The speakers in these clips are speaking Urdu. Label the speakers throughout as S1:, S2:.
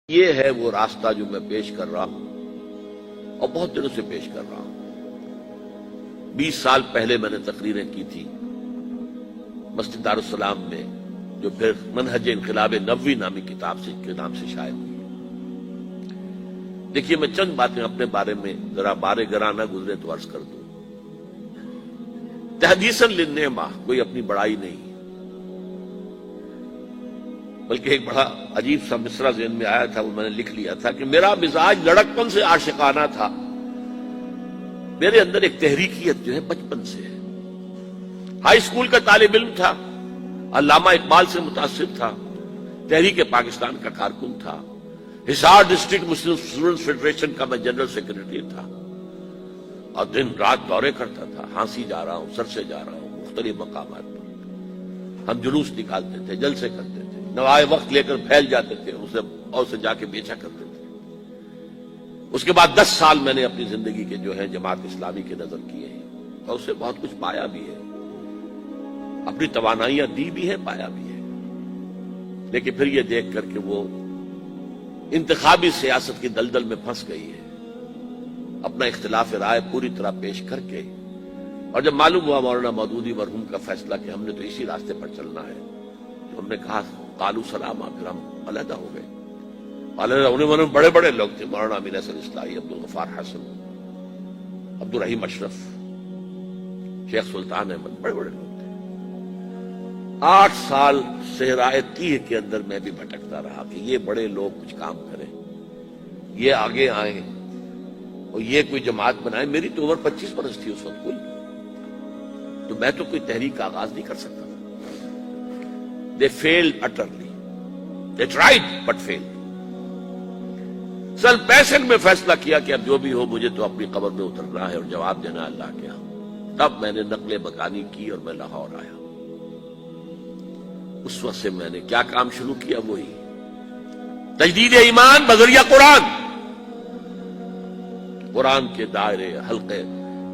S1: یہ ہے وہ راستہ جو میں پیش کر رہا ہوں اور بہت دنوں سے پیش کر رہا ہوں۔ 20 سال پہلے میں نے تقریریں کی تھی مسجد دارالسلام میں، جو پھر منہج انقلاب نبوی نامی کتاب کے نام سے شائع ہوئی۔ دیکھیے، میں چند باتیں اپنے بارے میں ذرا بارے گراں نہ گزرے تو عرض کر دوں۔ تحدیثاً للنعمہ، کوئی اپنی بڑائی نہیں، بلکہ ایک بڑا عجیب سا مصرع ذہن میں آیا تھا، وہ میں نے لکھ لیا تھا کہ میرا مزاج لڑکپن سے عاشقانہ تھا۔ میرے اندر ایک تحریکیت جو ہے بچپن سے ہے۔ ہائی اسکول کا طالب علم تھا، علامہ اقبال سے متاثر تھا، تحریک پاکستان کا کارکن تھا، حصار ڈسٹرکٹ مسلم اسٹوڈنٹس فیڈریشن کا میں جنرل سیکرٹری تھا، اور دن رات دورے کرتا تھا۔ ہانسی جا رہا ہوں، سر سے جا رہا ہوں، مختلف مقامات پر ہم جلوس نکالتے تھے، جلسے کرتے تھے، نوائے وقت لے کر پھیل جاتے تھے، اسے جا کے بیچا کرتے تھے۔ اس کے بعد 10 سال میں نے اپنی زندگی کے جو ہے جماعت اسلامی کے نظر کیے ہیں، اور اس سے بہت کچھ پایا بھی ہے، اپنی توانائیاں دی بھی ہے، پایا بھی ہے۔ لیکن پھر یہ دیکھ کر کہ وہ انتخابی سیاست کی دلدل میں پھنس گئی ہے، اپنا اختلاف رائے پوری طرح پیش کر کے، اور جب معلوم ہوا مولانا مودودی مرحوم کا فیصلہ کہ ہم نے تو اسی راستے پر چلنا ہے، تو ہم نے کہا قالوا سلاما، پھر ہم علیحدہ ہو گئے۔ انہیں بڑے بڑے لوگ تھے، مولانا امین حسن اصلاحی، عبدالغفار حسن، عبدالرحیم اشرف، شیخ سلطان احمد، بڑے بڑے لوگ تھے۔ 8 سال صحرائے تیہ کے اندر میں بھی بھٹکتا رہا کہ یہ بڑے لوگ کچھ کام کریں، یہ آگے آئیں اور یہ کوئی جماعت بنائے۔ میری تو عمر 25 برس تھی اس وقت کوئی، تو میں تو کوئی تحریک کا آغاز نہیں کر سکتا تھا۔ They failed utterly. They tried but failed. سل پیسن میں فیصلہ کیا کہ اب جو بھی ہو مجھے تو اپنی قبر میں اترنا ہے اور جواب دینا اللہ کے ہاں۔ تب میں نے نقل مکانی کی اور میں لاہور آیا۔ اس وقت سے میں نے کیا کام شروع کیا؟ وہی تجدید ایمان بذریعہ قرآن، قرآن کے دائرے، حلقے،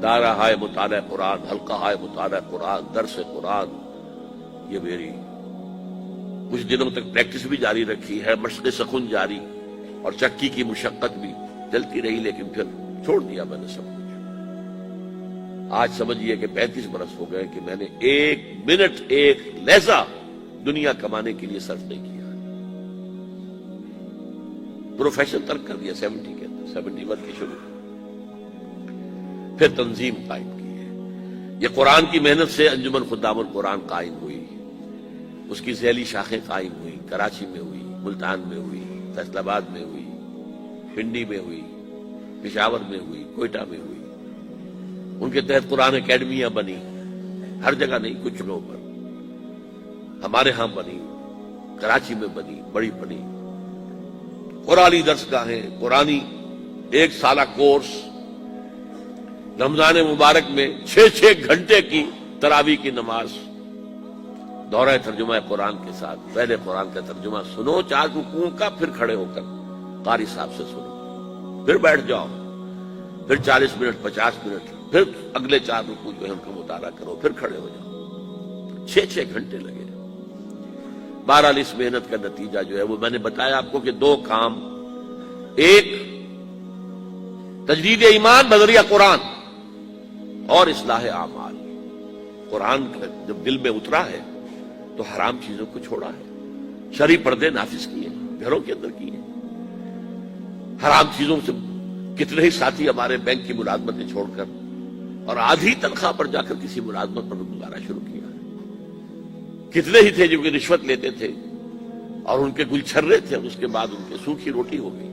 S1: دائرہ ہائے مطالعہ قرآن، حلقہ ہائے مطالعہ قرآن، درس قرآن، یہ میری کچھ دنوں تک پریکٹس بھی جاری رکھی ہے، مشق سخن جاری، اور چکی کی مشقت بھی چلتی رہی، لیکن پھر چھوڑ دیا میں نے سب کچھ۔ آج سمجھئے کہ 35 برس ہو گئے کہ میں نے 1 منٹ 1 لہجہ دنیا کمانے کے لیے صرف نہیں کیا۔ پروفیشن ترک کر دیا 70 کے اندر، 71 کی شروع، پھر تنظیم قائم کی ہے۔ یہ قرآن کی محنت سے انجمن خدام القرآن قائم ہوئی، اس کی ذیلی شاخیں قائم ہوئی، کراچی میں ہوئی، ملتان میں ہوئی، فیصل آباد میں ہوئی، پنڈی میں ہوئی، پشاور میں ہوئی، کوئٹہ میں ہوئی۔ ان کے تحت قرآن اکیڈمیاں بنی، ہر جگہ نہیں، کچھ جگہوں پر، ہمارے ہاں بنی، کراچی میں بنی، بڑی بنی قرآنی درسگاہیں، قرآنی 1 سالہ کورس، رمضان مبارک میں 6 گھنٹے کی تراویح کی نماز، دورہ ترجمہ قرآن کے ساتھ۔ پہلے قرآن کا ترجمہ سنو 4 رکوعوں کا، پھر کھڑے ہو کر قاری صاحب سے سنو، پھر بیٹھ جاؤ، پھر 40 منٹ 50 منٹ، پھر اگلے 4 رکوع جو ہے ان کا مطالعہ کرو، پھر کھڑے ہو جاؤ۔ 6 گھنٹے لگے۔ بہرحال اس محنت کا نتیجہ جو ہے وہ میں نے بتایا آپ کو کہ 2 کام، ایک تجدید ایمان بذریعہ قرآن اور اصلاح اعمال۔ قرآن جب دل میں اترا ہے تو حرام چیزوں کو چھوڑا ہے، شرعی پردے نافذ کیے، گھروں کے اندر کیے۔ حرام چیزوں سے کتنے ہی ساتھی ہمارے بینک کی ملازمتیں چھوڑ کر اور آدھی تنخواہ پر جا کر کسی ملازمت پر گزارا شروع کیا ہے۔ کتنے ہی تھے جو کہ رشوت لیتے تھے اور ان کے گلچھرے تھے، اور اس کے بعد ان کے سوکھی روٹی ہو گئی،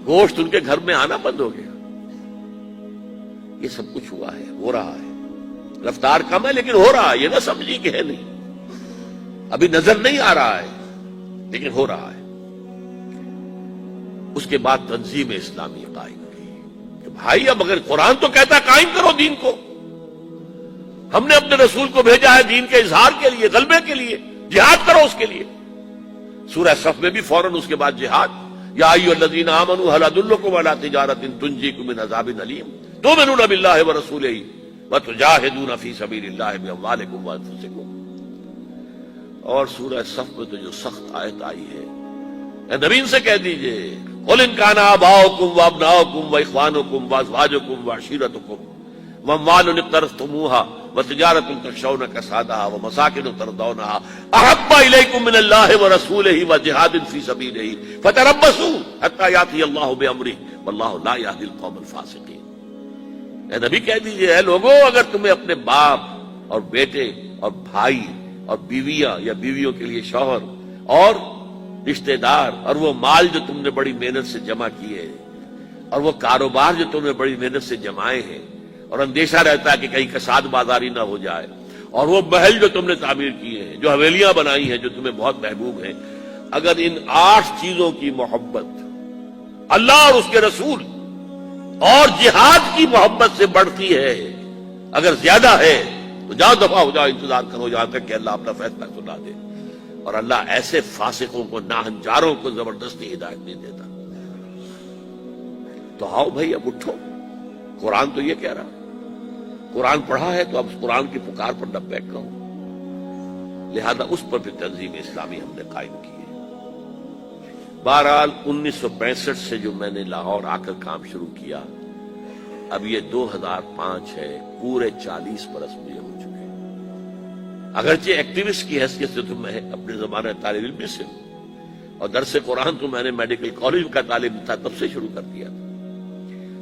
S1: گوشت ان کے گھر میں آنا بند ہو گیا۔ یہ سب کچھ ہوا ہے، ہو رہا ہے، رفتار کم ہے لیکن ہو رہا ہے۔ یہ نہ سمجھی کہ ہے نہیں، ابھی نظر نہیں آ رہا ہے لیکن ہو رہا ہے۔ اس کے بعد تنظیم اسلامی قائم کی کہ بھائی اب اگر قرآن تو کہتا قائم کرو دین کو، ہم نے اپنے رسول کو بھیجا ہے دین کے اظہار کے لیے، غلبے کے لیے، جہاد کرو اس کے لیے۔ سورہ صف میں بھی فوراً اس کے بعد جہاد، یا ایھا الذین آمنوا ھل ادلکم علی تجارۃ تنجیکم من عذاب علیم تؤمنون باللہ ورسولہ وتجاہدون فی سبیل اللہ باموالکم وانفسکم۔ اور سورہ صف میں تو جو سخت آیت آئی ہے اے نبی ان سے کہہ دیجئے قل ان کان آباؤکم وابناؤکم واخوانکم وازواجکم وعشیرتکم واموال اقترفتموها وتجارۃ تخشون کسادها ومساکن ترضونها احب الیکم من اللہ ورسولہ وجہاد فی سبیلہ فتربصوا حتی یأتی اللہ بامرہ واللہ لا یہدی القوم الفاسقین۔ اے نبی کہہ دیجئے اے لوگوں، اگر تمہیں اپنے باپ اور بیٹے اور بھائی اور بیویاں یا بیویوں کے لیے شوہر اور رشتہ دار اور وہ مال جو تم نے بڑی محنت سے جمع کیے اور وہ کاروبار جو تم نے بڑی محنت سے جمائے ہیں اور اندیشہ رہتا ہے کہ کہیں کساد بازاری نہ ہو جائے، اور وہ محل جو تم نے تعمیر کیے ہیں، جو حویلیاں بنائی ہیں جو تمہیں بہت محبوب ہیں، اگر ان 8 چیزوں کی محبت اللہ اور اس کے رسول اور جہاد کی محبت سے بڑھتی ہے، اگر زیادہ ہے تو جاؤ دفعہ ہو جاؤ، انتظار کرو جہاں تک کہ اللہ اپنا فیصلہ سنا دے۔ اور اللہ ایسے فاسقوں کو، ناہنجاروں کو زبردستی ہدایت نہیں دیتا۔ تو آؤ بھائی اب اٹھو، قرآن تو یہ کہہ رہا، قرآن پڑھا ہے تو اب اس قرآن کی پکار پر لبیک کہو، لہذا اس پر پھر تنظیم اسلامی ہم نے قائم کی ہے۔ بہرحال 1965 سے جو میں نے لاہور آ کر کام شروع کیا، اب یہ 2005 ہے، پورے 40 برس مجھے ہو چکے ہیں۔ اگرچہ ایکٹیوسٹ کی حیثیت سے تو میں اپنے زمانہ طالب علم سے ہوں، اور درس قرآن تو میں نے میڈیکل کالج کا طالب تھا تب سے شروع کر دیا تھا،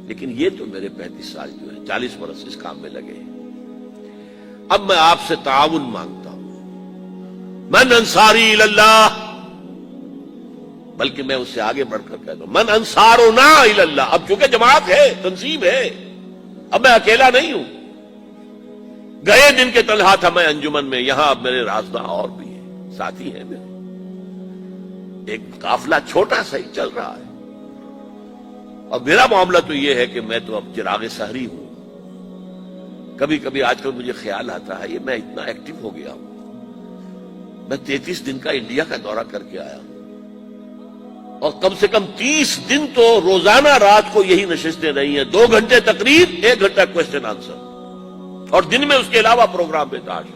S1: لیکن یہ تو میرے 35 سال جو ہے 40 برس اس کام میں لگے ہیں۔ اب میں آپ سے تعاون مانگتا ہوں، من انصاری اللہ، بلکہ میں اس سے آگے بڑھ کر کہتا ہوں من انصارنا اللہ۔ اب چونکہ جماعت ہے، تنظیم ہے، اب میں اکیلا نہیں ہوں۔ گئے دن کے تنہا تھا میں انجمن میں، یہاں اب میرے رازداں اور بھی ہیں، ساتھی ہیں میرے، ایک قافلہ چھوٹا سا ہی چل رہا ہے۔ اور میرا معاملہ تو یہ ہے کہ میں تو اب چراغ سحری ہوں۔ کبھی کبھی آج کل مجھے خیال آتا ہے یہ میں اتنا ایکٹیو ہو گیا ہوں، میں 33 دن کا انڈیا کا دورہ کر کے آیا ہوں، اور کم سے کم 30 دن تو روزانہ رات کو یہی نشستیں رہی ہیں، 2 گھنٹے تقریر، 1 گھنٹہ کوسچن آنسر، اور دن میں اس کے علاوہ پروگرام پہ تاش۔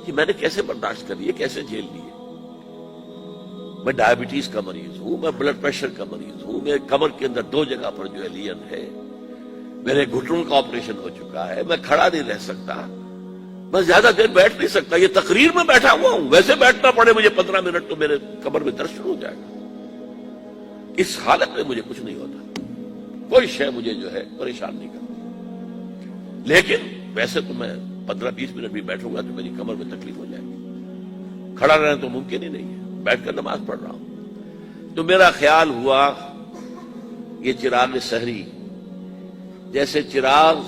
S1: یہ میں نے کیسے برداشت کر لیے، کیسے جھیل لیے؟ میں ڈائبٹیز کا مریض ہوں، میں بلڈ پریشر کا مریض ہوں، میرے کمر کے اندر 2 جگہ پر جو ہے لین ہے، میرے گھٹنوں کا آپریشن ہو چکا ہے، میں کھڑا نہیں رہ سکتا، میں زیادہ دیر بیٹھ نہیں سکتا، یہ تقریر میں بیٹھا ہوا ہوں، ویسے بیٹھنا پڑے مجھے 15 منٹ تو میرے کمر میں درد شروع ہو جائے گا۔ اس حالت میں مجھے کچھ نہیں ہوتا، کوئی شے مجھے جو ہے پریشان نہیں کرتی، لیکن ویسے تو میں 15-20 منٹ بھی بیٹھوں گا تو میری کمر میں تکلیف ہو جائے گی، کھڑا رہنا تو ممکن ہی نہیں ہے، بیٹھ کر نماز پڑھ رہا ہوں۔ تو میرا خیال ہوا یہ چراغ سحری جیسے چراغ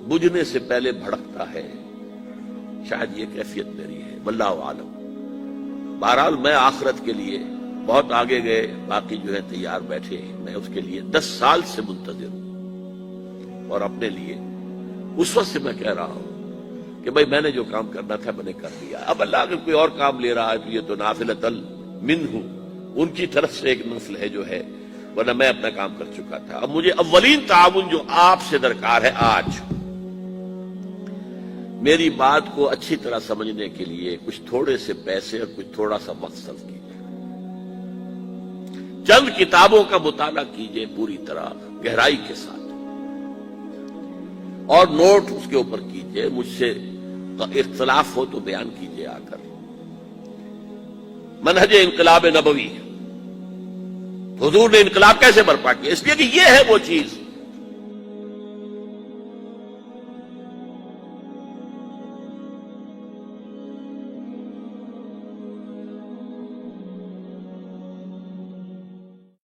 S1: بجھنے سے پہلے بھڑکتا ہے، شاید یہ کیفیت میری ہے، واللہ عالم۔ بہرحال میں آخرت کے لیے بہت آگے گئے، باقی جو ہے تیار بیٹھے، میں اس کے لیے 10 سال سے منتظر ہوں، اور اپنے لیے اس وقت سے میں کہہ رہا ہوں کہ بھائی میں نے جو کام کرنا تھا میں نے کر دیا، اب اللہ اگر کوئی اور کام لے رہا ہے تو یہ تو نافلۃ منہ، ان کی طرف سے ایک نفل ہے جو ہے، ورنہ میں اپنا کام کر چکا تھا۔ اب مجھے اولین تعاون جو آپ سے درکار ہے آج، میری بات کو اچھی طرح سمجھنے کے لیے کچھ تھوڑے سے پیسے اور کچھ تھوڑا سا وقت صرف کیجیے، چند کتابوں کا مطالعہ کیجیے پوری طرح گہرائی کے ساتھ، اور نوٹ اس کے اوپر کیجیے، مجھ سے اختلاف ہو تو بیان کیجیے آ کر۔ منہج انقلاب نبوی، حضور نے انقلاب کیسے برپا کیا؟ اس لیے کہ یہ ہے وہ چیز